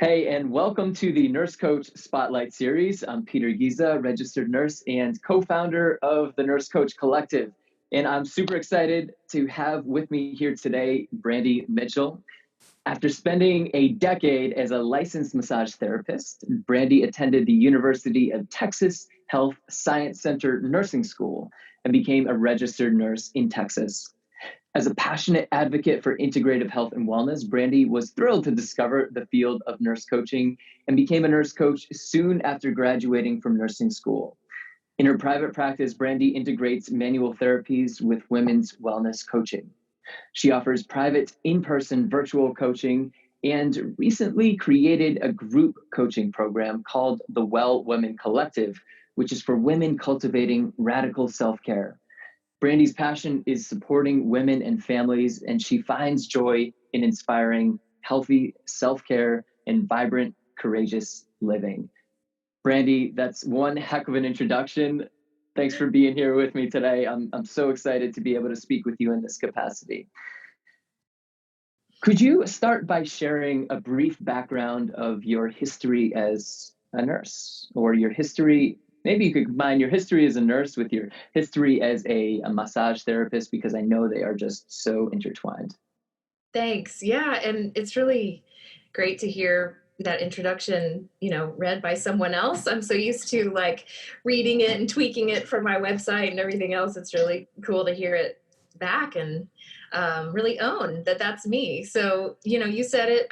Hey, and welcome to the Nurse Coach Spotlight Series. I'm Peter Giza, registered nurse and co-founder of the Nurse Coach Collective. And I'm super excited to have with me here today, Brandie Mitchell. After spending a decade as a licensed massage therapist, Brandie attended the University of Texas Health Science Center Nursing School and became a registered nurse in Texas. As a passionate advocate for integrative health and wellness, Brandie was thrilled to discover the field of nurse coaching and became a nurse coach soon after graduating from nursing school. In her private practice, Brandie integrates manual therapies with women's wellness coaching. She offers private, in-person virtual coaching and recently created a group coaching program called the Well Women Collective, which is for women cultivating radical self-care. Brandie's passion is supporting women and families, and she finds joy in inspiring healthy self-care and vibrant, courageous living. Brandie, that's one heck of an introduction. Thanks for being here with me today. I'm so excited to be able to speak with you in this capacity. Could you start by sharing a brief background of your history as a nurse, or your history? Maybe you could combine your history as a nurse with your history as a massage therapist, because I know they are just so intertwined. Thanks. Yeah, and it's really great to hear that introduction, read by someone else. I'm so used to reading it and tweaking it for my website and everything else. It's really cool to hear it back and really own that that's me. So, you said it.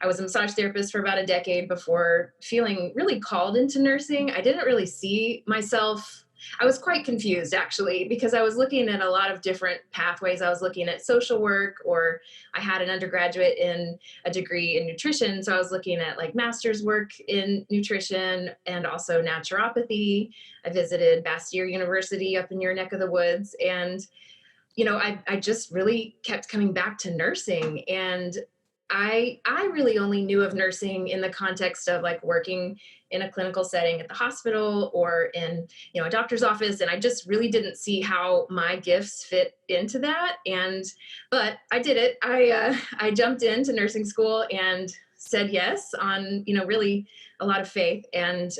I was a massage therapist for about a decade before feeling really called into nursing. I didn't really see myself. I was quite confused actually, because I was looking at a lot of different pathways. I was looking at social work, or I had an undergraduate in a degree in nutrition. So I was looking at master's work in nutrition and also naturopathy. I visited Bastyr University up in your neck of the woods. And, I just really kept coming back to nursing. And I really only knew of nursing in the context of working in a clinical setting at the hospital or in a doctor's office, and I just really didn't see how my gifts fit into that. But I did it. I jumped into nursing school and said yes on really a lot of faith. And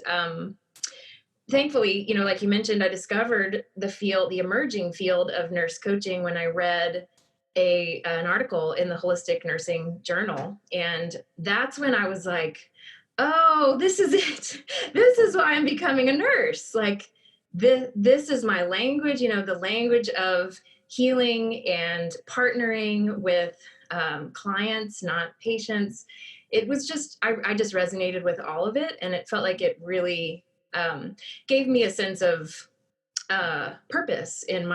thankfully, like you mentioned, I discovered the emerging field of nurse coaching when I read an article in the Holistic Nursing Journal. And that's when I was like, oh, this is it. This is why I'm becoming a nurse. This is my language, the language of healing and partnering with clients, not patients. It was just, I just resonated with all of it. And it felt like it really gave me a sense of purpose in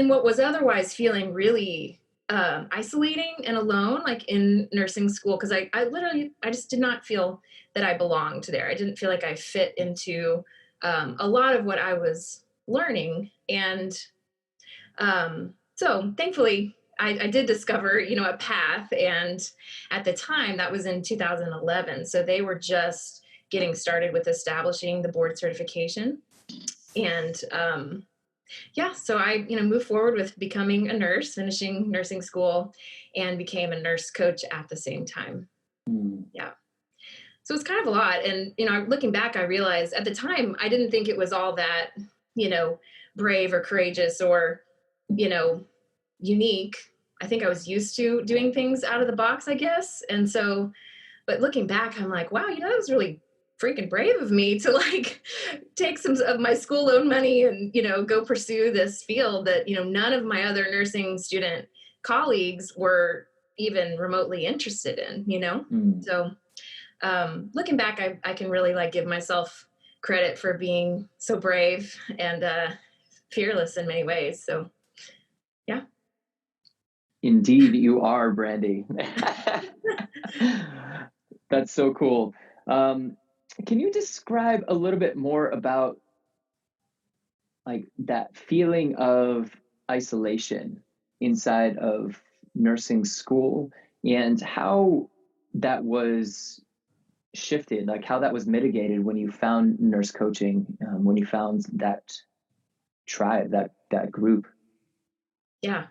what was otherwise feeling really isolating and alone, in nursing school, because I just did not feel that I belonged there. I didn't feel like I fit into a lot of what I was learning. And so thankfully, I did discover, a path. And at the time, that was in 2011. So they were just getting started with establishing the board certification. And so I, moved forward with becoming a nurse, finishing nursing school, and became a nurse coach at the same time. Yeah. So it's kind of a lot. And, looking back, I realized at the time, I didn't think it was all that, brave or courageous or, unique. I think I was used to doing things out of the box, I guess. And so, but looking back, I'm like, wow, that was really freaking brave of me to take some of my school loan money and, go pursue this field that, none of my other nursing student colleagues were even remotely interested in. So looking back, I can really give myself credit for being so brave and fearless in many ways. So, yeah. Indeed, you are, Brandie. That's so cool. Can you describe a little bit more about that feeling of isolation inside of nursing school, and how that was shifted, how that was mitigated when you found nurse coaching, when you found that tribe, that group? Yeah.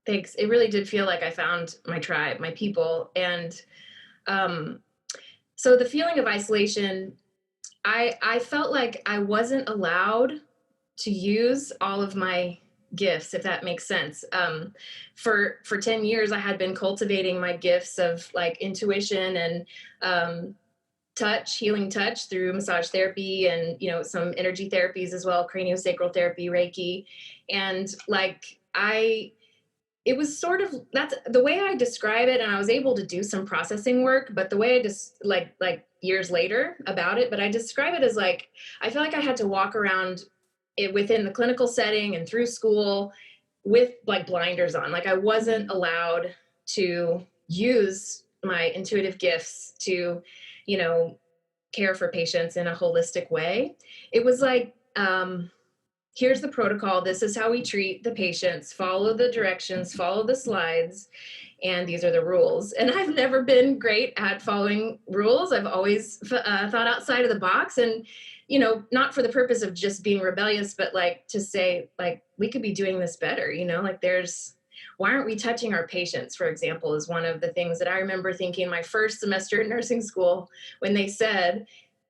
Thanks. It really did feel like I found my tribe, my people. And um, so the feeling of isolation, I felt like I wasn't allowed to use all of my gifts, if that makes sense. For 10 years, I had been cultivating my gifts of like intuition and um, touch, healing touch through massage therapy and, some energy therapies as well, craniosacral therapy, Reiki. And like, it was sort of, that's the way I describe it. And I was able to do some processing work, but the way I just like years later about it, but I describe it as like, I feel like I had to walk around it within the clinical setting and through school with like blinders on. Like I wasn't allowed to use my intuitive gifts to, you know, care for patients in a holistic way. It was like, here's the protocol. This is how we treat the patients. Follow the directions, follow the slides, and these are the rules. And I've never been great at following rules. I've always thought outside of the box, and not for the purpose of just being rebellious, but like to say, like, we could be doing this better. Like why aren't we touching our patients, for example, is one of the things that I remember thinking my first semester in nursing school when they said,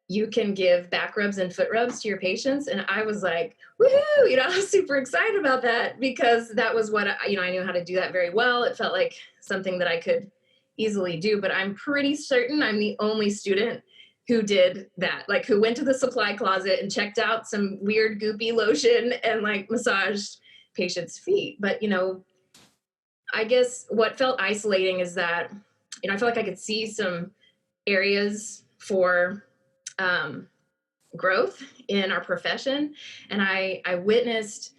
you can give back rubs and foot rubs to your patients. And I was like, woohoo, I was super excited about that because that was what, I knew how to do that very well. It felt like something that I could easily do, but I'm pretty certain I'm the only student who did that, like who went to the supply closet and checked out some weird goopy lotion and like massaged patients' feet. But, I guess what felt isolating is that, I felt like I could see some areas for growth in our profession. And I witnessed,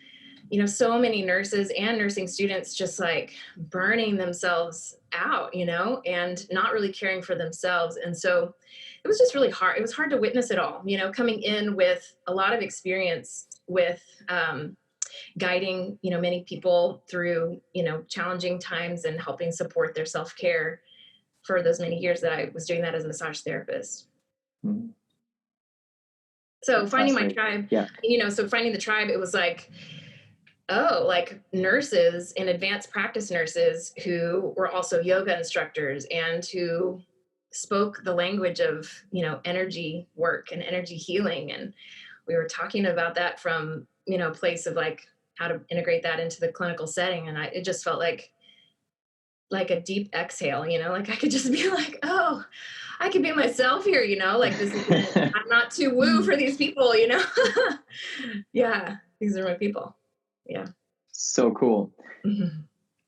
so many nurses and nursing students just like burning themselves out, and not really caring for themselves. And so it was just really hard. It was hard to witness it all, coming in with a lot of experience with guiding, many people through, challenging times and helping support their self-care for those many years that I was doing that as a massage therapist. Mm-hmm. So finding my tribe, yeah. So finding the tribe, it was like, like nurses and advanced practice nurses who were also yoga instructors and who spoke the language of, energy work and energy healing. And we were talking about that from, a place of like how to integrate that into the clinical setting. And it just felt like a deep exhale, like I could just be like, oh, I could be myself here, like this is, I'm not too woo for these people, Yeah, these are my people. Yeah. So cool. Mm-hmm.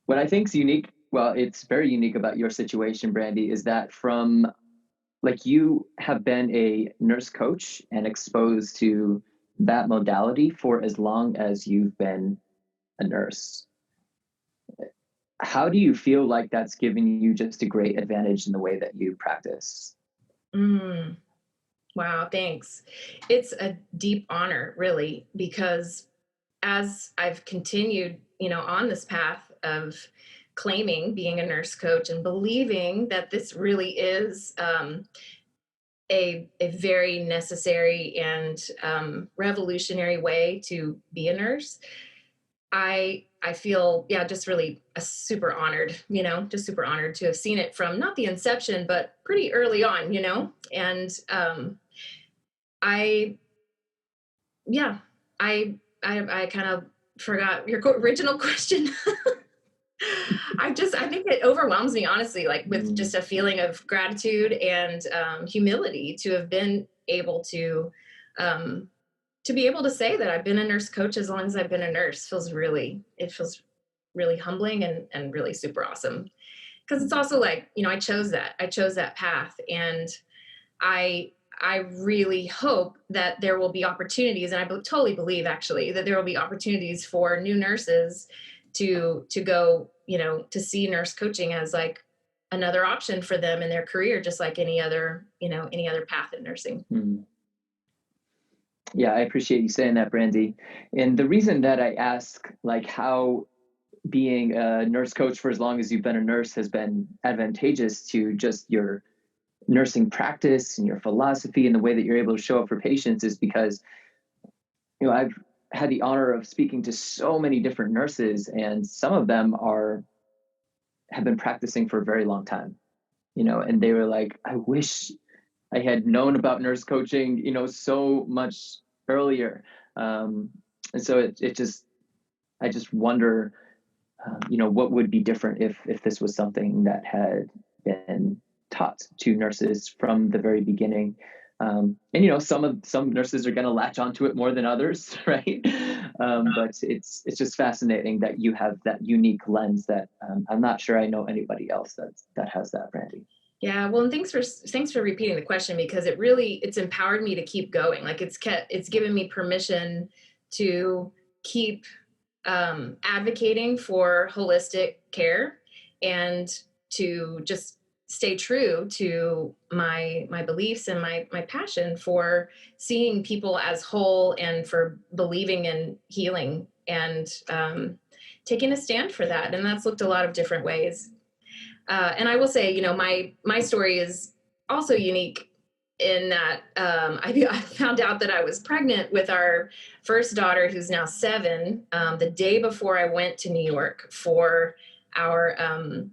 What I think is unique, well, it's very unique about your situation, Brandie, is that from like you have been a nurse coach and exposed to that modality for as long as you've been a nurse. How do you feel like that's given you just a great advantage in the way that you practice? Wow, thanks. It's a deep honor, really, because as I've continued, on this path of claiming being a nurse coach and believing that this really is a very necessary and revolutionary way to be a nurse, I feel, just really super honored, just super honored to have seen it from not the inception, but pretty early on, and I kind of forgot your original question. I think it overwhelms me, honestly, like with just a feeling of gratitude and humility to have been able to be able to say that I've been a nurse coach as long as I've been a nurse feels really humbling and really super awesome. Because it's also like, I chose that path. And I really hope that there will be opportunities, and I totally believe actually that there will be opportunities for new nurses to go, to see nurse coaching as like another option for them in their career, just like any other path in nursing. Mm-hmm. Yeah, I appreciate you saying that, Brandie. And the reason that I ask, like, how being a nurse coach for as long as you've been a nurse has been advantageous to just your nursing practice and your philosophy and the way that you're able to show up for patients is because, I've had the honor of speaking to so many different nurses, and some of them have been practicing for a very long time, and they were like, I wish I had known about nurse coaching, so much earlier. And so I just wonder, what would be different if this was something that had been taught to nurses from the very beginning. And some nurses are going to latch onto it more than others, right? But it's just fascinating that you have that unique lens that I'm not sure I know anybody else that has that, Brandie. Yeah, well, and thanks for repeating the question, because it's empowered me to keep going. Like it's given me permission to keep advocating for holistic care and to just stay true to my beliefs and my passion for seeing people as whole and for believing in healing and taking a stand for that. And that's looked a lot of different ways. And I will say, my story is also unique in that I found out that I was pregnant with our first daughter, who's now 7, the day before I went to New York for to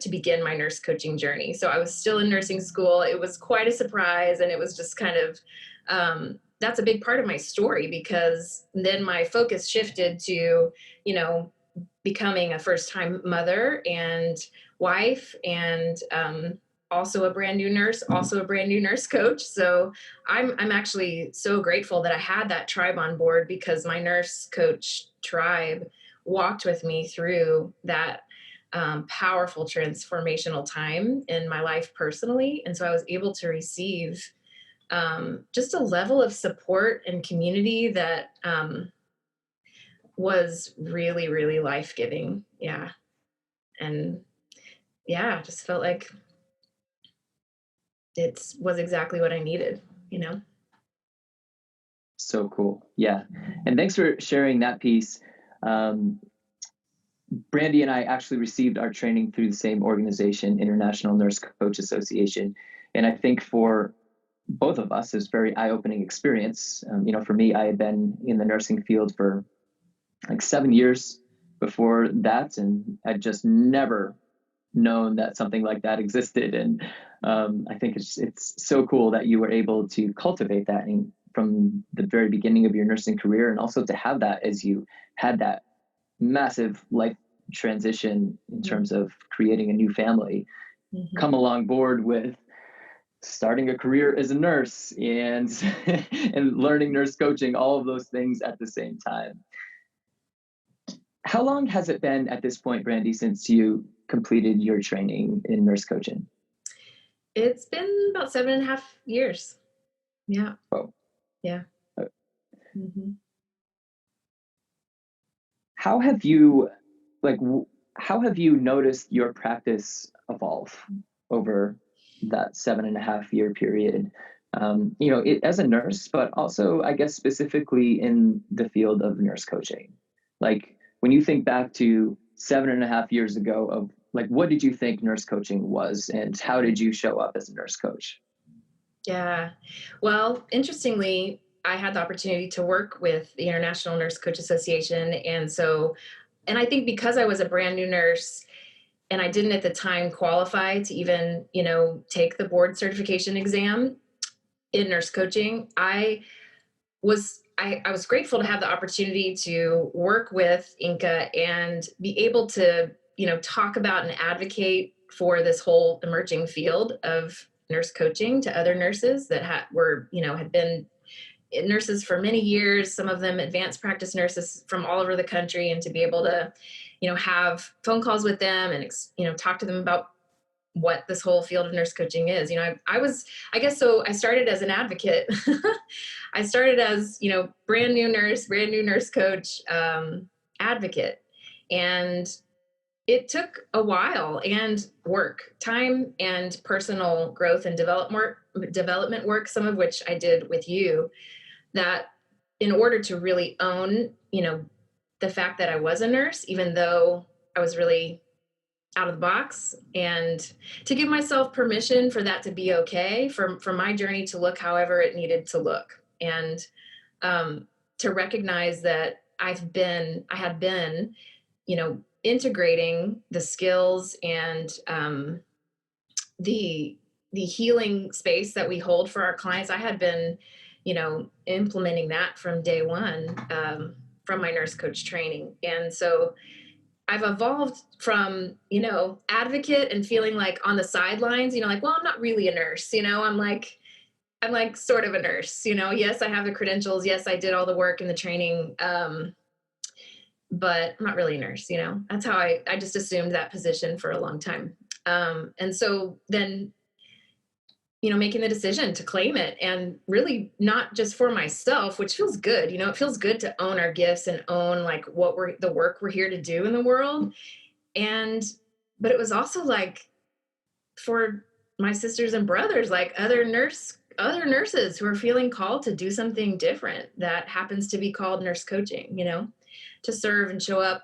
begin my nurse coaching journey. So I was still in nursing school. It was quite a surprise, and it was just kind of that's a big part of my story, because then my focus shifted to becoming a first-time mother and wife, and also a brand new nurse, also a brand new nurse coach. So I'm actually so grateful that I had that tribe on board, because my nurse coach tribe walked with me through that powerful transformational time in my life personally. And so I was able to receive just a level of support and community that was really, really life-giving. Yeah. And yeah, just felt like it was exactly what I needed, So cool. Yeah. And thanks for sharing that piece. Brandie and I actually received our training through the same organization, International Nurse Coach Association. And I think for both of us, it's a very eye-opening experience. For me, I had been in the nursing field for like 7 years before that, and I'd just never known that something like that existed. And I think it's so cool that you were able to cultivate that from the very beginning of your nursing career, and also to have that as you had that massive life transition in terms of creating a new family, come along board with starting a career as a nurse and and learning nurse coaching, all of those things at the same time. How long has it been at this point, Brandie, since you completed your training in nurse coaching? It's been about 7.5 years. Yeah. Oh. Yeah. Mm-hmm. How have you noticed your practice evolve over that 7.5 year period? As a nurse, but also, I guess, specifically in the field of nurse coaching. Like, when you think back to 7.5 years ago, of like, what did you think nurse coaching was, and how did you show up as a nurse coach? Yeah. Well, interestingly, I had the opportunity to work with the International Nurse Coach Association. And I think because I was a brand new nurse and I didn't at the time qualify to even, take the board certification exam in nurse coaching, I was grateful to have the opportunity to work with Inca and be able to, talk about and advocate for this whole emerging field of nurse coaching to other nurses that had been nurses for many years, some of them advanced practice nurses from all over the country, and to be able to, have phone calls with them and, talk to them about what this whole field of nurse coaching is. I guess so I started as an advocate. I started as, brand new nurse coach, advocate. And it took a while and time and personal growth and development work, some of which I did with you, that in order to really own, the fact that I was a nurse, even though I was really out of the box, and to give myself permission for that to be okay, for my journey to look however it needed to look. And to recognize that I had been, integrating the skills and the healing space that we hold for our clients. I had been, implementing that from day one, from my nurse coach training. And so I've evolved from, advocate and feeling like on the sidelines, like, well, I'm not really a nurse, I'm like sort of a nurse, yes, I have the credentials. Yes, I did all the work and the training. But I'm not really a nurse, that's how I just assumed that position for a long time. And so then, making the decision to claim it, and really not just for myself, which feels good. It feels good to own our gifts and own like the work we're here to do in the world. But it was also like for my sisters and brothers, like other nurses who are feeling called to do something different that happens to be called nurse coaching, to serve and show up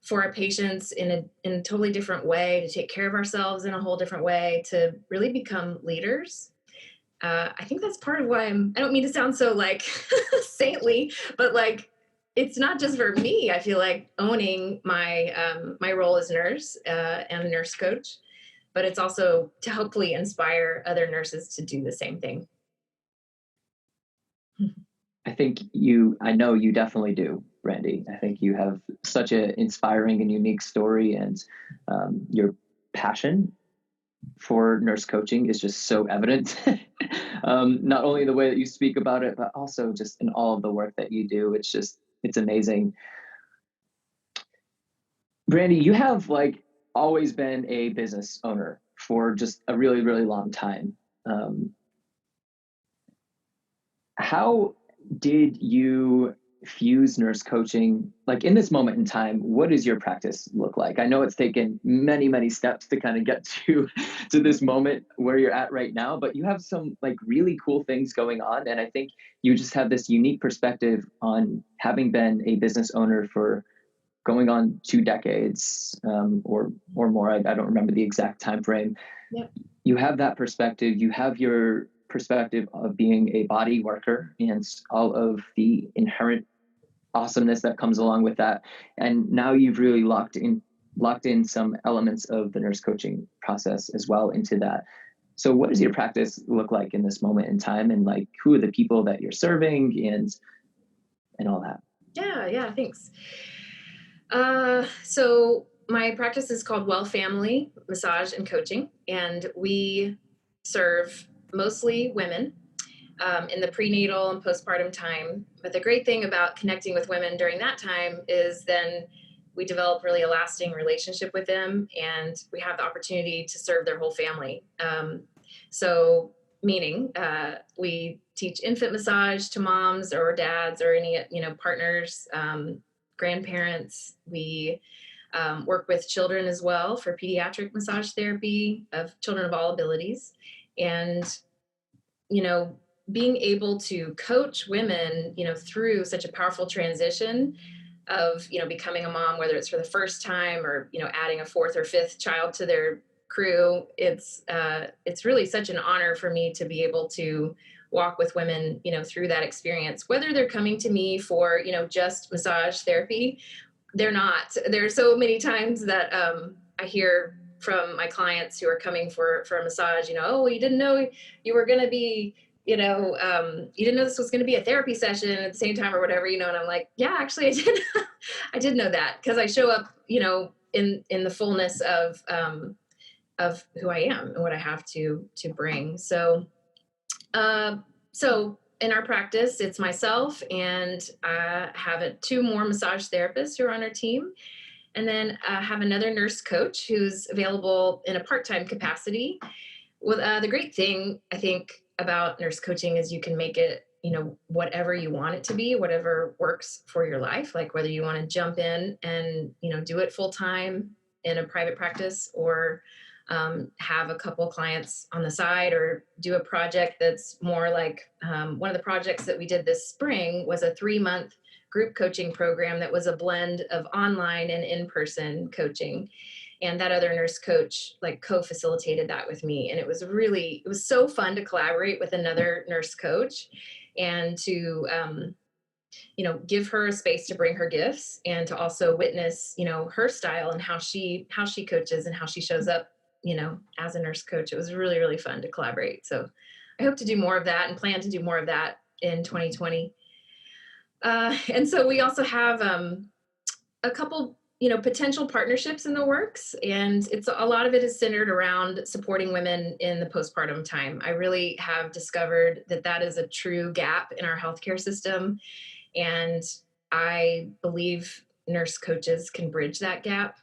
for our patients in a totally different way, to take care of ourselves in a whole different way, to really become leaders. I think that's part of why I don't mean to sound so like saintly, but like, it's not just for me. I feel like owning my role as nurse and nurse coach, but it's also to hopefully inspire other nurses to do the same thing. I know you definitely do, Brandie. I think you have such an inspiring and unique story, and your passion for nurse coaching is just so evident. Not only the way that you speak about it, but also just in all of the work that you do. It's amazing. Brandie, you have like always been a business owner for just a really, really long time. How did you fuse nurse coaching? Like in this moment in time, what does your practice look like? I know it's taken many, many steps to kind of get to this moment where you're at right now, but you have some like really cool things going on. And I think you just have this unique perspective on having been a business owner for going on 2 decades, or more. I don't remember the exact time frame. Yep. You have that perspective. You have your perspective of being a body worker and all of the inherent awesomeness that comes along with that. And now you've really locked in some elements of the nurse coaching process as well into that. So what does your practice look like in this moment in time, and like who are the people that you're serving and all that? Yeah, thanks. So my practice is called Well Family Massage and Coaching, and we serve mostly women in the prenatal and postpartum time. But the great thing about connecting with women during that time is then we develop really a lasting relationship with them, and we have the opportunity to serve their whole family. So meaning we teach infant massage to moms or dads or any partners, grandparents. We work with children as well for pediatric massage therapy of children of all abilities. And being able to coach women, through such a powerful transition of, becoming a mom, whether it's for the first time or, adding a fourth or fifth child to their crew, it's really such an honor for me to be able to walk with women, through that experience, whether they're coming to me for, just massage therapy. They're not. There are so many times that I hear from my clients who are coming for a massage, oh, you didn't know you were going to be, you didn't know this was going to be a therapy session at the same time or whatever, and I'm like, yeah, actually I did. I did know that, because I show up, in the fullness of who I am and what I have to bring. So in our practice, it's myself and I have 2 more massage therapists who are on our team. And then I have another nurse coach who's available in a part-time capacity. Well, the great thing I think about nurse coaching is you can make it, whatever you want it to be, whatever works for your life, like whether you want to jump in and, do it full-time in a private practice, or have a couple clients on the side, or do a project that's more like one of the projects that we did this spring was a 3-month group coaching program that was a blend of online and in-person coaching. And that other nurse coach like co-facilitated that with me. And it was so fun to collaborate with another nurse coach and to give her a space to bring her gifts and to also witness, her style and how she coaches and how she shows up, as a nurse coach. It was really, really fun to collaborate. So I hope to do more of that and plan to do more of that in 2020. And so we also have a couple, potential partnerships in the works, and a lot of it is centered around supporting women in the postpartum time. I really have discovered that is a true gap in our healthcare system, and I believe nurse coaches can bridge that gap.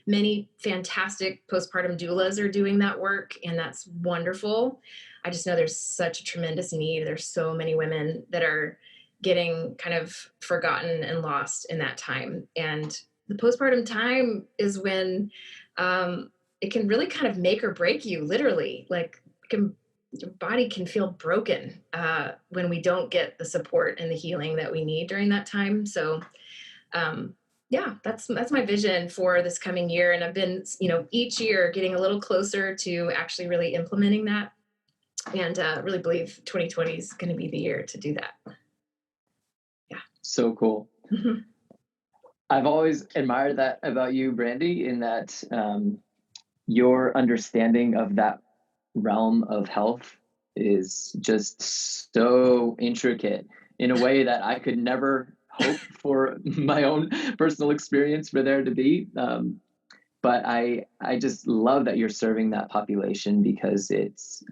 Many fantastic postpartum doulas are doing that work, and that's wonderful. I just know there's such a tremendous need. There's so many women that are getting kind of forgotten and lost in that time. And the postpartum time is when it can really kind of make or break you, literally. Like, your body can feel broken when we don't get the support and the healing that we need during that time. So yeah, that's my vision for this coming year. And I've been, each year getting a little closer to actually really implementing that, and really believe 2020 is going to be the year to do that. Yeah. So cool. Mm-hmm. I've always admired that about you, Brandie, in that your understanding of that realm of health is just so intricate in a way that I could never hope for my own personal experience for there to be. But I just love that you're serving that population, because it's,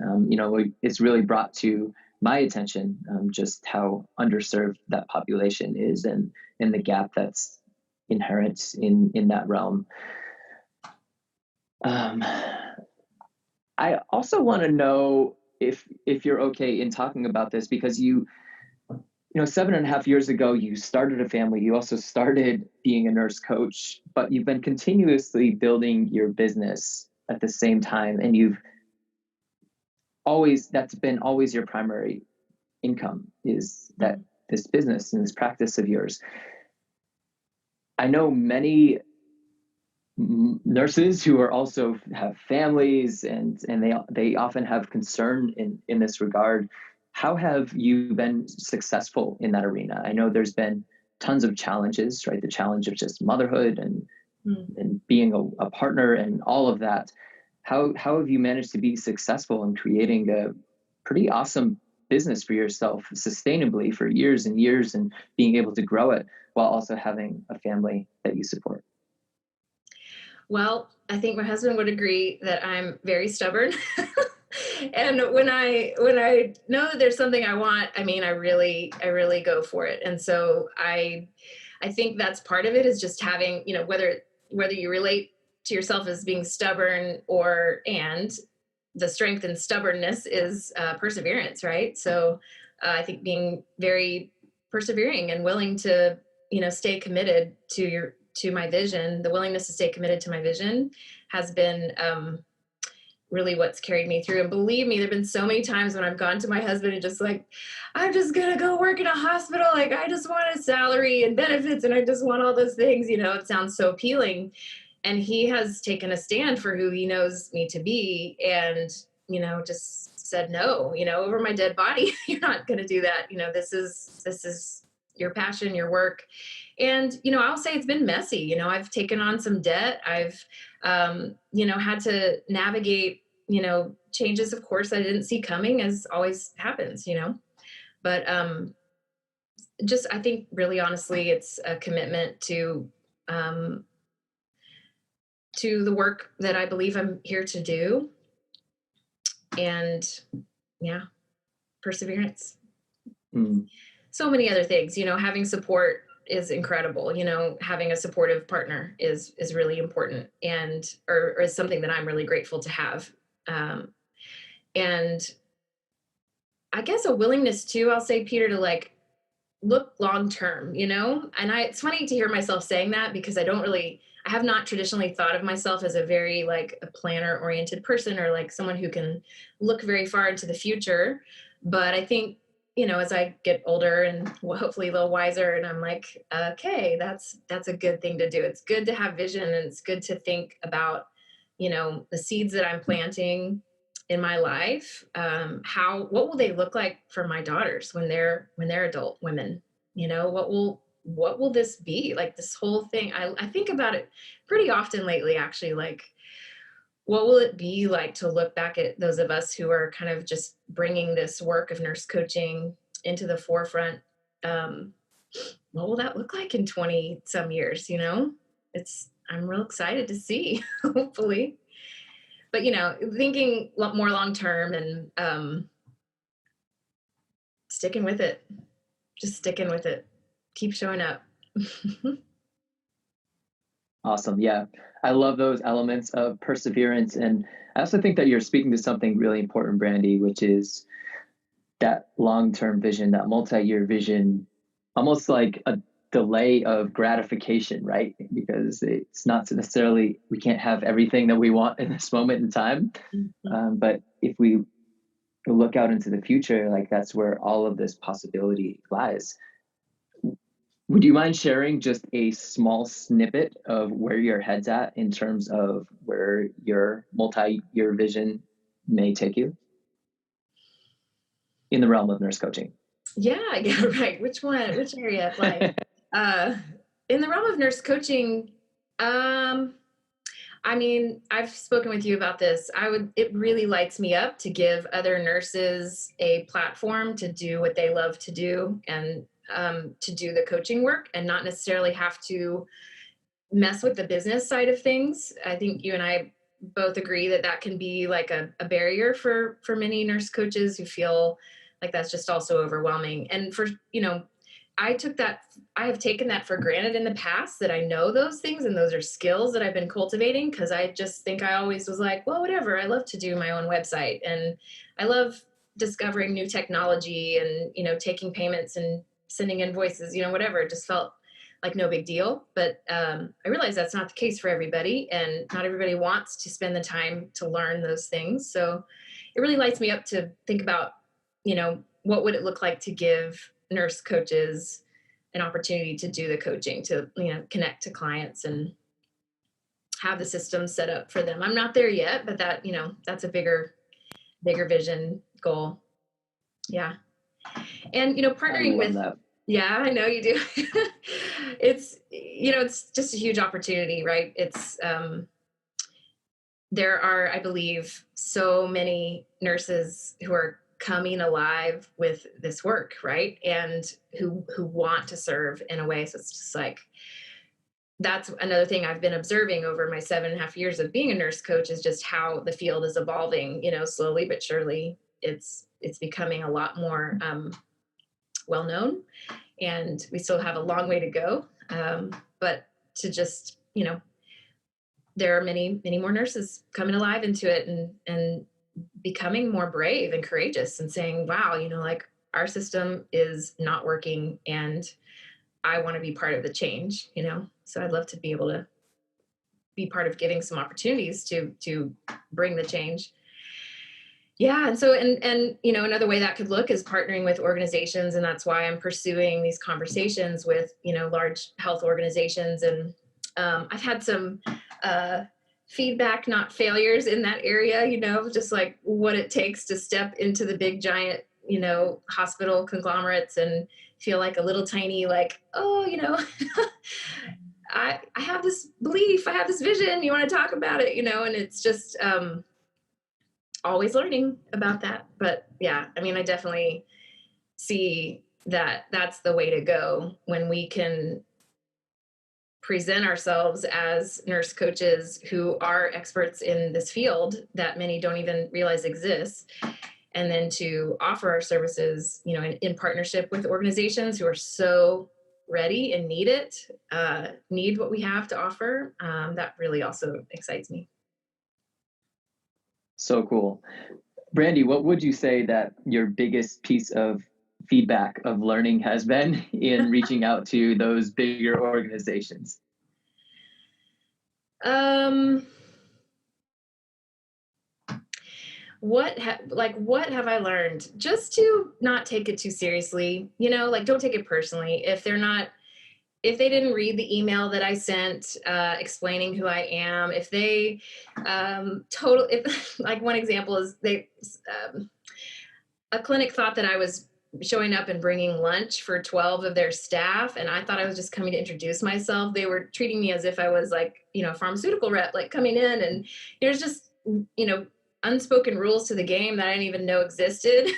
it's really brought to my attention just how underserved that population is, and the gap that's inherent in that realm. I also want to know if you're okay in talking about this, because you 7.5 years ago, you started a family. You also started being a nurse coach, but you've been continuously building your business at the same time. And that's been always your primary income, is that this business and this practice of yours. I know many nurses who are also have families, and they often have concern in this regard. How have you been successful in that arena? I know there's been tons of challenges, right? The challenge of just motherhood and being a partner and all of that. How have you managed to be successful in creating a pretty awesome business for yourself sustainably for years and years, and being able to grow it while also having a family that you support? Well, I think my husband would agree that I'm very stubborn. And when I know that there's something I want, I mean, I really go for it. And so I think that's part of it, is just having, whether you relate to yourself as being stubborn, and the strength and stubbornness is perseverance, right? So I think being very persevering and willing to, stay committed to my vision, the willingness to stay committed to my vision has been really what's carried me through. And believe me, there've been so many times when I've gone to my husband and just like, I'm just gonna go work in a hospital. Like, I just want a salary and benefits, and I just want all those things. It sounds so appealing. And he has taken a stand for who he knows me to be, and, just said, no, over my dead body, you're not gonna do that. This is your passion, your work. And, I'll say it's been messy. I've taken on some debt. I've, had to navigate, changes, of course, I didn't see coming, as always happens, but just, I think really honestly, it's a commitment to the work that I believe I'm here to do. And yeah, perseverance. So many other things, having support is incredible. Having a supportive partner is really important, or is something that I'm really grateful to have. And I guess a willingness too, I'll say, Peter, to like look long term, and it's funny to hear myself saying that, because I have not traditionally thought of myself as a very like a planner oriented person, or like someone who can look very far into the future. But I think, as I get older and hopefully a little wiser, and I'm like, okay, that's a good thing to do. It's good to have vision, and it's good to think about, the seeds that I'm planting in my life. What will they look like for my daughters when they're adult women? what will this be? Like this whole thing, I think about it pretty often lately, actually, like, what will it be like to look back at those of us who are kind of just bringing this work of nurse coaching into the forefront? Um, what will that look like in 20 some years? I'm real excited to see, hopefully. But, thinking more long term and sticking with it, just sticking with it, keep showing up. Awesome. Yeah. I love those elements of perseverance. And I also think that you're speaking to something really important, Brandie, which is that long-term vision, that multi-year vision, almost like a delay of gratification, right? Because it's not necessarily, we can't have everything that we want in this moment in time. But if we look out into the future, like that's where all of this possibility lies. Would you mind sharing just a small snippet of where your head's at in terms of where your multi-year vision may take you in the realm of nurse coaching? Yeah, right. Which area of life? In the realm of nurse coaching, I mean, I've spoken with you about this. It really lights me up to give other nurses a platform to do what they love to do, and to do the coaching work and not necessarily have to mess with the business side of things. I think you and I both agree that that can be like a barrier for many nurse coaches who feel like that's just also overwhelming. And I have taken that for granted in the past, that I know those things and those are skills that I've been cultivating, because I just think I always was like, well, whatever, I love to do my own website and I love discovering new technology and, taking payments and sending invoices, whatever. It just felt like no big deal. But I realized that's not the case for everybody, and not everybody wants to spend the time to learn those things. So it really lights me up to think about, what would it look like to give nurse coaches an opportunity to do the coaching, to, connect to clients and have the system set up for them. I'm not there yet, but that's a bigger vision goal. Yeah. And, partnering with, that. Yeah, I know you do. It's just a huge opportunity, right? There are, I believe, so many nurses who are coming alive with this work, right? And who want to serve in a way. So it's just like, that's another thing I've been observing over my 7.5 years of being a nurse coach, is just how the field is evolving, slowly but surely. It's becoming a lot more well known, and we still have a long way to go. But to just, there are many, many more nurses coming alive into it and becoming more brave and courageous and saying, wow, like our system is not working and I want to be part of the change, So I'd love to be able to be part of giving some opportunities to bring the change. Yeah. And so, and, another way that could look is partnering with organizations. And that's why I'm pursuing these conversations with, large health organizations. And I've had some feedback, not failures in that area, just like what it takes to step into the big giant, hospital conglomerates and feel like a little tiny, like, oh, I have this belief, I have this vision, you want to talk about it, and it's just, always learning about that. But yeah, I mean, I definitely see that that's the way to go when we can present ourselves as nurse coaches who are experts in this field that many don't even realize exists, and then to offer our services, in partnership with organizations who are so ready and need what we have to offer. That really also excites me. So cool. Brandie, what would you say that your biggest piece of feedback of learning has been in reaching out to those bigger organizations? What have I learned? Just to not take it too seriously, like don't take it personally. If they didn't read the email that I sent, explaining who I am, if they, like one example is a clinic thought that I was showing up and bringing lunch for 12 of their staff. And I thought I was just coming to introduce myself. They were treating me as if I was like, a pharmaceutical rep, like coming in, and there's just, unspoken rules to the game that I didn't even know existed.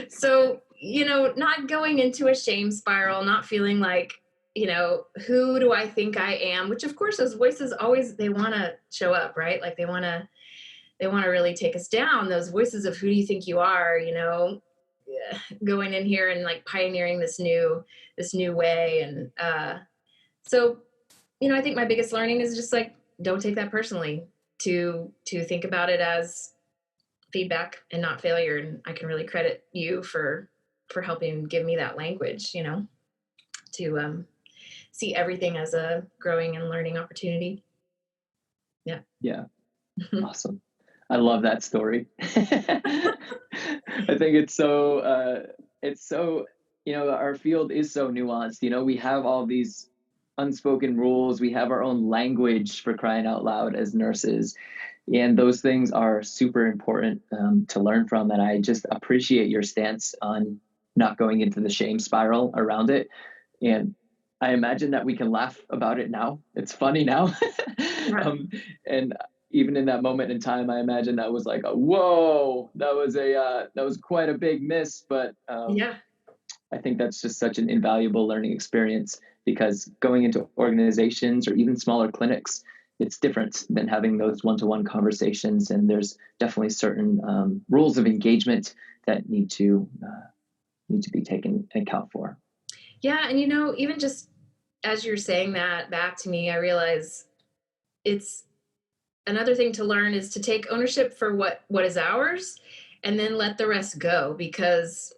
So, not going into a shame spiral, not feeling like, who do I think I am? Which of course those voices always, they want to show up, right? Like they want to really take us down. Those voices of who do you think you are, going in here and like pioneering this new way. And so, I think my biggest learning is just like, don't take that personally, to think about it as feedback and not failure. And I can really credit you for helping give me that language, to see everything as a growing and learning opportunity. Yeah. Yeah. Awesome. I love that story. I think it's so, our field is so nuanced. We have all these unspoken rules. We have our own language, for crying out loud, as nurses. And those things are super important to learn from. And I just appreciate your stance on not going into the shame spiral around it. And I imagine that we can laugh about it now. It's funny now. Right. And even in that moment in time, I imagine that was like, whoa, that was quite a big miss. But Yeah. I think that's just such an invaluable learning experience, because going into organizations or even smaller clinics, it's different than having those one-to-one conversations. And there's definitely certain rules of engagement that need to be taken into account for. Yeah. And, even just as you're saying that back to me, I realize it's another thing to learn is to take ownership for what is ours, and then let the rest go. Because,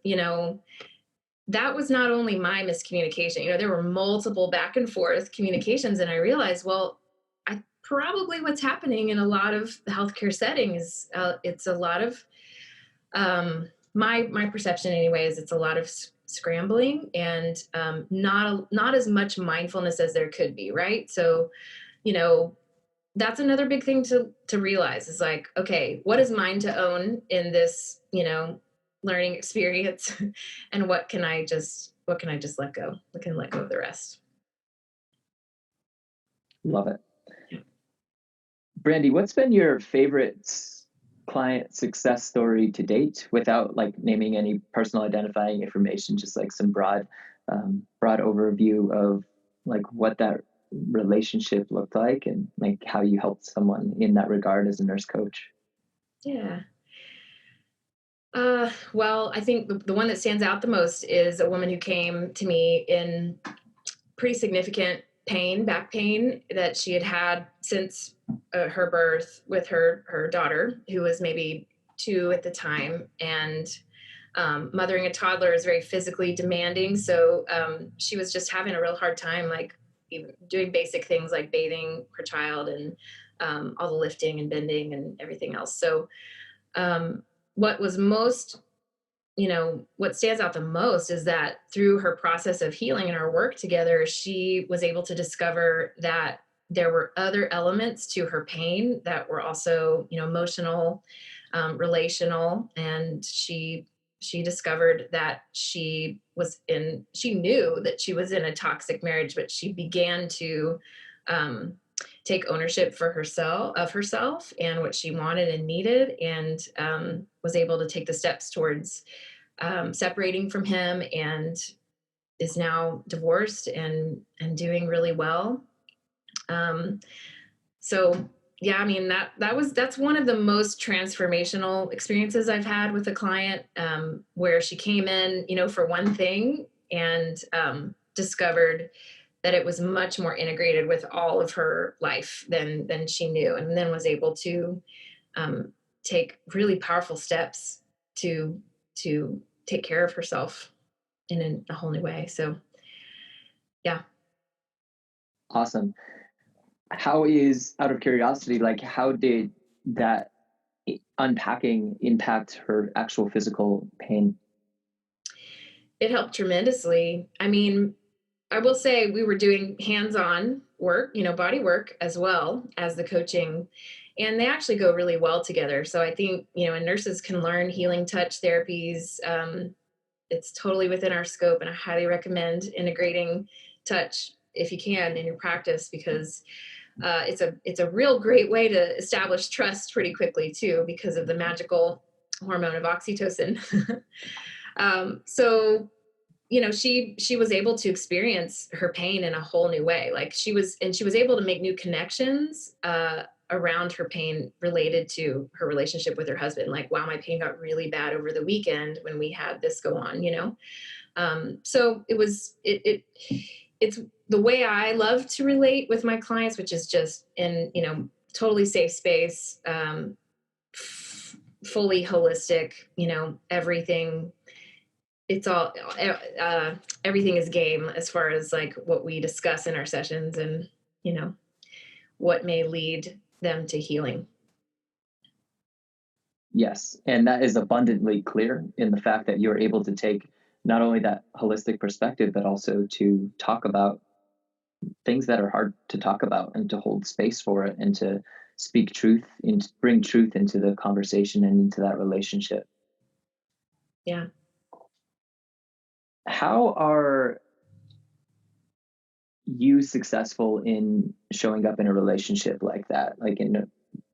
that was not only my miscommunication, there were multiple back and forth communications. And I realized, well, probably what's happening in a lot of healthcare settings, it's a lot of, my perception anyway, is it's a lot of scrambling and not as much mindfulness as there could be, right? So, that's another big thing to realize is like, okay, what is mine to own in this, learning experience, and what can I just let go? I can let go of the rest. Love it. Brandie, what's been your favorite client success story to date, without like naming any personal identifying information, just like some broad overview of like what that relationship looked like, and like how you helped someone in that regard as a nurse coach? Yeah. Well, I think the one that stands out the most is a woman who came to me in pretty significant pain, back pain, that she had since her birth, with her daughter, who was maybe 2 at the time. And mothering a toddler is very physically demanding. So she was just having a real hard time, like even doing basic things like bathing her child, and all the lifting and bending and everything else. So what was most, what stands out the most is that through her process of healing and our work together, she was able to discover that there were other elements to her pain that were also, emotional, relational. And she discovered that she knew that she was in a toxic marriage, but she began to take ownership for herself and what she wanted and needed, and was able to take the steps towards separating from him, and is now divorced and doing really well. So yeah, I mean, that's one of the most transformational experiences I've had with a client, where she came in, for one thing, and discovered that it was much more integrated with all of her life than she knew, and then was able to take really powerful steps to take care of herself in a whole new way. So yeah. Awesome. Out of curiosity, like how did that unpacking impact her actual physical pain? It helped tremendously. I mean, I will say we were doing hands-on work, body work, as well as the coaching, and they actually go really well together. So I think, and nurses can learn healing touch therapies, it's totally within our scope. And I highly recommend integrating touch if you can in your practice, because it's a real great way to establish trust pretty quickly too, because of the magical hormone of oxytocin. So, she was able to experience her pain in a whole new way. Like she was able to make new connections around her pain related to her relationship with her husband. Like, wow, my pain got really bad over the weekend when we had this go on, so it's the way I love to relate with my clients, which is just in, totally safe space, fully holistic, everything. It's all, everything is game as far as like what we discuss in our sessions and, what may lead them to healing. Yes. And that is abundantly clear in the fact that you're able to take not only that holistic perspective, but also to talk about things that are hard to talk about and to hold space for it and to speak truth and bring truth into the conversation and into that relationship. Yeah. How are you successful in showing up in a relationship like that, like in a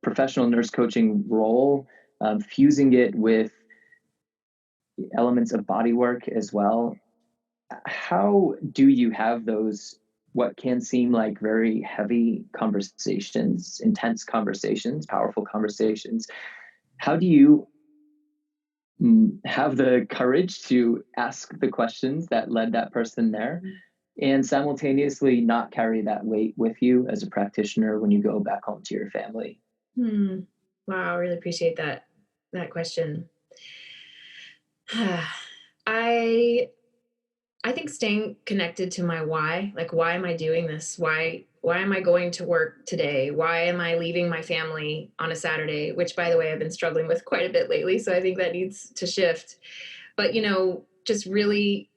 professional nurse coaching role, fusing it with elements of body work as well? How do you have those, what can seem like very heavy conversations, intense conversations, powerful conversations? How do you have the courage to ask the questions that led that person there and simultaneously not carry that weight with you as a practitioner when you go back home to your family? Wow, I really appreciate that question. I think staying connected to my why, like, why am I doing this? Why am I going to work today? Why am I leaving my family on a Saturday? Which, by the way, I've been struggling with quite a bit lately. So I think that needs to shift. But, just really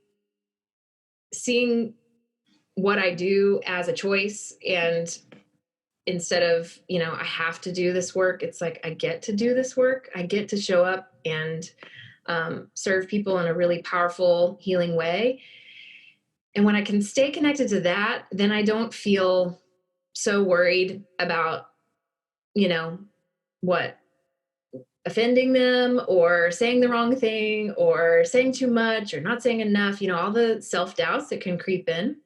seeing what I do as a choice, and instead of, I have to do this work, it's like, I get to do this work. I get to show up and serve people in a really powerful, healing way. And when I can stay connected to that, then I don't feel so worried about, what, offending them or saying the wrong thing or saying too much or not saying enough, all the self-doubts that can creep in.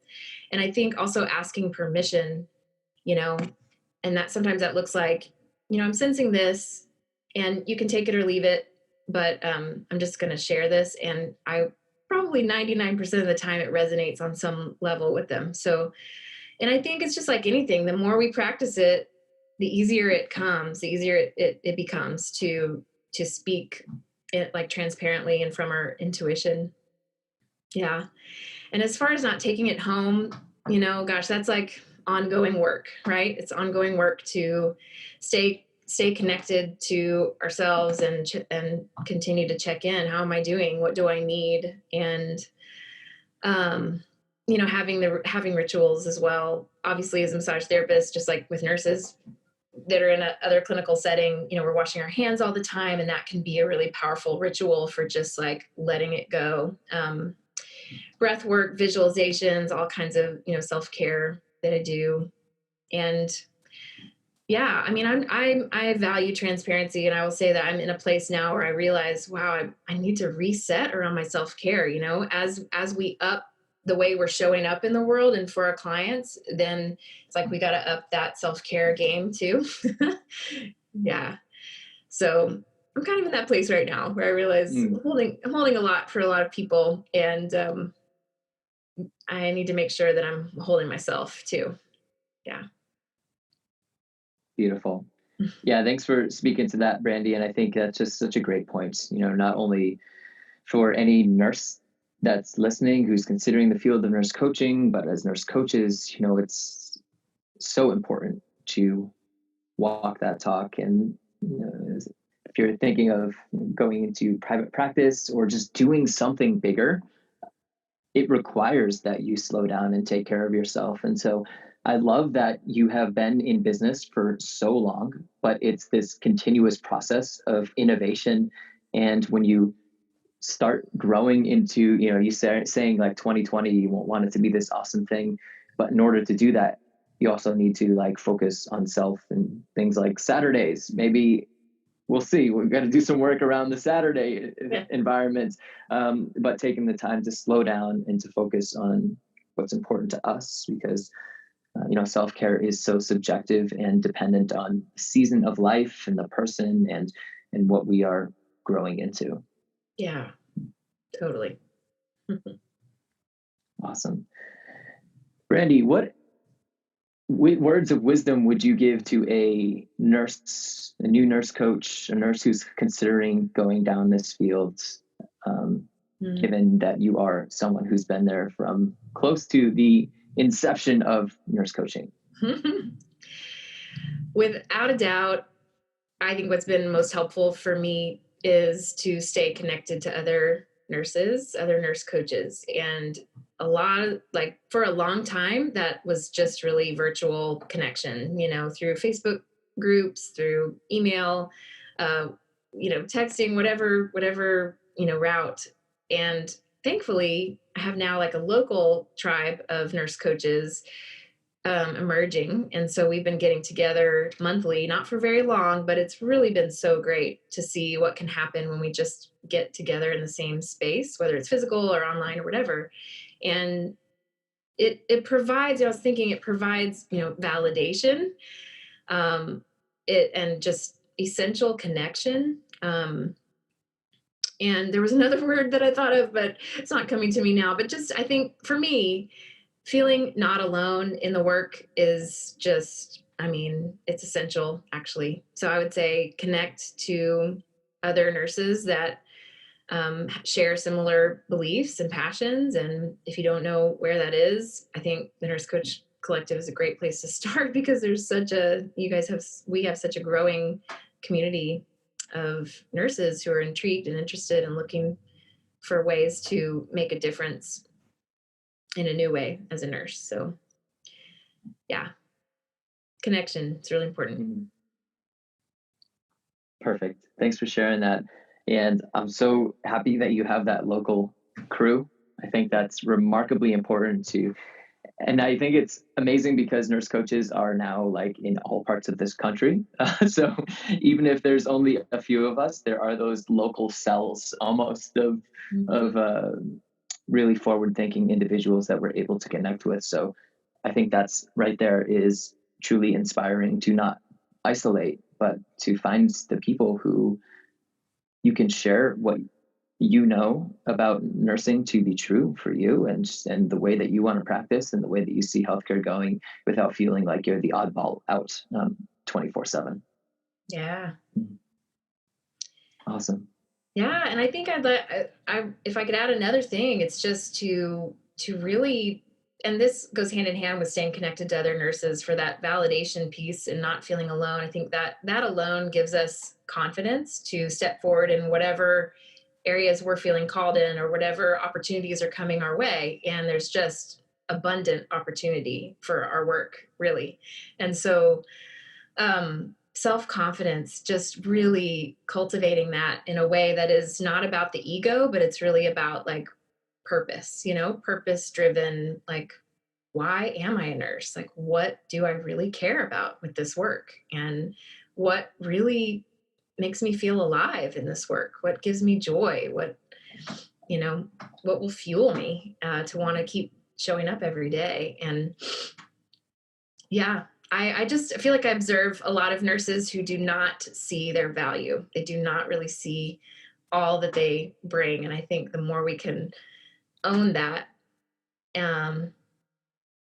And I think also asking permission, and that sometimes that looks like, I'm sensing this and you can take it or leave it, but I'm just going to share this. And I probably 99% of the time it resonates on some level with them. So, and I think it's just like anything, the more we practice it, the easier it comes, the easier it becomes to speak it like transparently and from our intuition. Yeah. And as far as not taking it home, gosh, that's like ongoing work, right? It's ongoing work to stay connected to ourselves and continue to check in. How am I doing? What do I need? And, having rituals as well. Obviously, as a massage therapist, just like with nurses that are in other clinical setting, we're washing our hands all the time, and that can be a really powerful ritual for just like letting it go. Breath work, visualizations, all kinds of, self-care that I do. And yeah, I mean, I value transparency, and I will say that I'm in a place now where I realize, wow, I need to reset around my self-care, as we up the way we're showing up in the world and for our clients, then it's like, we got to up that self-care game too. Yeah. So I'm kind of in that place right now where I realize I'm holding a lot for a lot of people, and I need to make sure that I'm holding myself too. Yeah. Beautiful. Yeah, thanks for speaking to that, Brandie. And I think that's just such a great point, not only for any nurse that's listening who's considering the field of nurse coaching, but as nurse coaches, it's so important to walk that talk. And if you're thinking of going into private practice or just doing something bigger, it requires that you slow down and take care of yourself. And so I love that you have been in business for so long, but it's this continuous process of innovation. And when you start growing into, you saying like 2020, you won't want it to be this awesome thing. But in order to do that, you also need to like focus on self and things like Saturdays. Maybe we'll see. We're going to do some work around the Saturday environment, but taking the time to slow down and to focus on what's important to us, because self-care is so subjective and dependent on the season of life and the person and what we are growing into. Yeah, totally. Awesome. Brandie, what words of wisdom would you give to a nurse, a new nurse coach, a nurse who's considering going down this field, given that you are someone who's been there from close to the inception of nurse coaching? Without a doubt, I think what's been most helpful for me is to stay connected to other nurses, other nurse coaches. And for a long time, that was just really virtual connection, through Facebook groups, through email, texting, whatever, route. And thankfully, I have now like a local tribe of nurse coaches emerging. And so we've been getting together monthly, not for very long, but it's really been so great to see what can happen when we just get together in the same space, whether it's physical or online or whatever. And it provides, I was thinking it provides, validation, and just essential connection. And there was another word that I thought of, but it's not coming to me now. But just, I think for me, feeling not alone in the work is just, it's essential, actually. So I would say connect to other nurses that share similar beliefs and passions. And if you don't know where that is, I think the Nurse Coach Collective is a great place to start, because there's we have such a growing community of nurses who are intrigued and interested and looking for ways to make a difference in a new way as a nurse. So yeah, connection, it's really important. Perfect. Thanks for sharing that. And I'm so happy that you have that local crew. I think that's remarkably important too. And I think it's amazing because nurse coaches are now like in all parts of this country. So even if there's only a few of us, there are those local cells almost of really forward-thinking individuals that we're able to connect with. So I think that's right there is truly inspiring, to not isolate, but to find the people who you can share what you know about nursing to be true for you, and the way that you want to practice and the way that you see healthcare going, without feeling like you're the oddball out 24/7. Yeah. Awesome. Yeah, and I think if I could add another thing, it's just to really, and this goes hand in hand with staying connected to other nurses for that validation piece and not feeling alone. I think that alone gives us confidence to step forward in whatever areas we're feeling called in, or whatever opportunities are coming our way. And there's just abundant opportunity for our work, really. And so, self-confidence, just really cultivating that in a way that is not about the ego, but it's really about like purpose, purpose driven, like, why am I a nurse? Like, what do I really care about with this work? And what really makes me feel alive in this work? What gives me joy? What will fuel me to want to keep showing up every day? And yeah, I just feel like I observe a lot of nurses who do not see their value. They do not really see all that they bring. And I think the more we can own that, the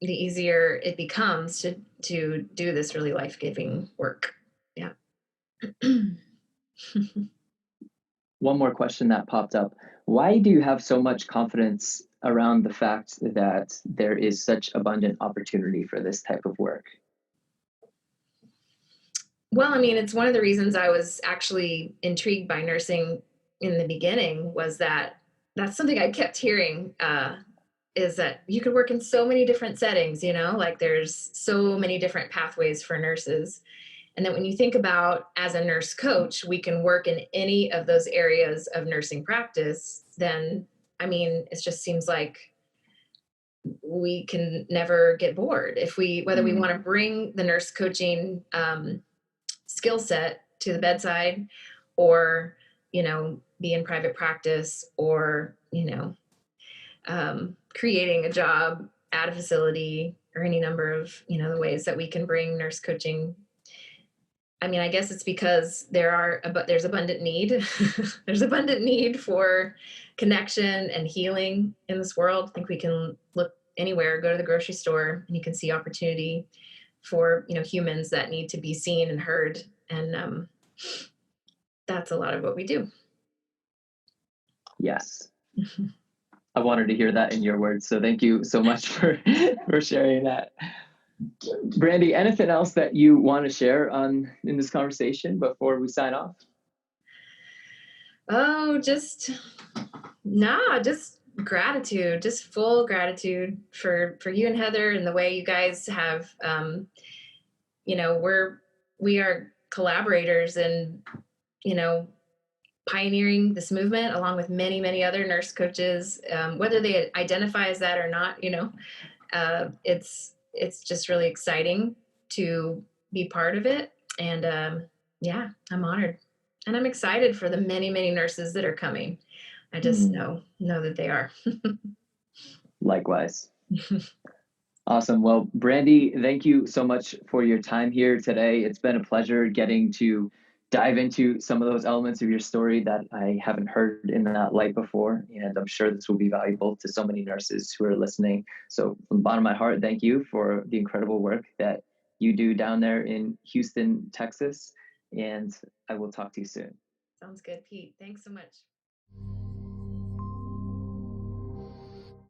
easier it becomes to do this really life-giving work. Yeah. One more question that popped up. Why do you have so much confidence around the fact that there is such abundant opportunity for this type of work? Well, it's one of the reasons I was actually intrigued by nursing in the beginning, was that's something I kept hearing, is that you could work in so many different settings, like there's so many different pathways for nurses. And then when you think about as a nurse coach, we can work in any of those areas of nursing practice, then I mean, it just seems like we can never get bored if whether we Mm. want to bring the nurse coaching skill set to the bedside, or be in private practice, or creating a job at a facility, or any number of the ways that we can bring nurse coaching. I mean, I guess it's because there's abundant need. There's abundant need for connection and healing in this world. I think we can look anywhere, go to the grocery store, and you can see opportunity for humans that need to be seen and heard. And that's a lot of what we do. Yes. I wanted to hear that in your words. So thank you so much for sharing that. Brandie, anything else that you want to share in this conversation before we sign off? Oh, just gratitude, just full gratitude for you and Heather, and the way you guys have, we are collaborators and, pioneering this movement along with many, many other nurse coaches, whether they identify as that or not. It's just really exciting to be part of it. And yeah, I'm honored, and I'm excited for the many, many nurses that are coming. I just know that they are. Likewise. Awesome. Well, Brandie, thank you so much for your time here today. It's been a pleasure getting to dive into some of those elements of your story that I haven't heard in that light before. And I'm sure this will be valuable to so many nurses who are listening. So from the bottom of my heart, thank you for the incredible work that you do down there in Houston, Texas. And I will talk to you soon. Sounds good, Pete. Thanks so much.